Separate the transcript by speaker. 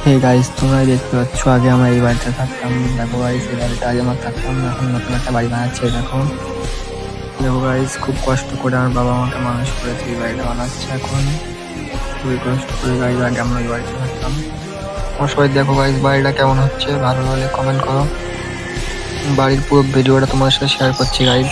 Speaker 1: Hey guys, তোমরাই দেখতে পাচ্ছ আগে আমরা এই বাড়িতে থাকতাম। দেখো গাইস, এই বাড়িটা আগে আমরা থাকতাম না, এখন নতুন একটা বাড়ি বানাচ্ছে। দেখো দেখো গাইস, খুব কষ্ট করে আমার বাবা আমাকে মানুষ করেছে, এই বাড়িটা বানাচ্ছে এখন খুবই কষ্ট করে গাইস। আগে আমরা এই বাড়িতে থাকতাম। তোমার সবাই দেখো গাইস, বাড়িটা কেমন হচ্ছে, ভালো হলে কমেন্ট করো। বাড়ির পুরো ভিডিওটা তোমার সাথে শেয়ার করছি গাইস।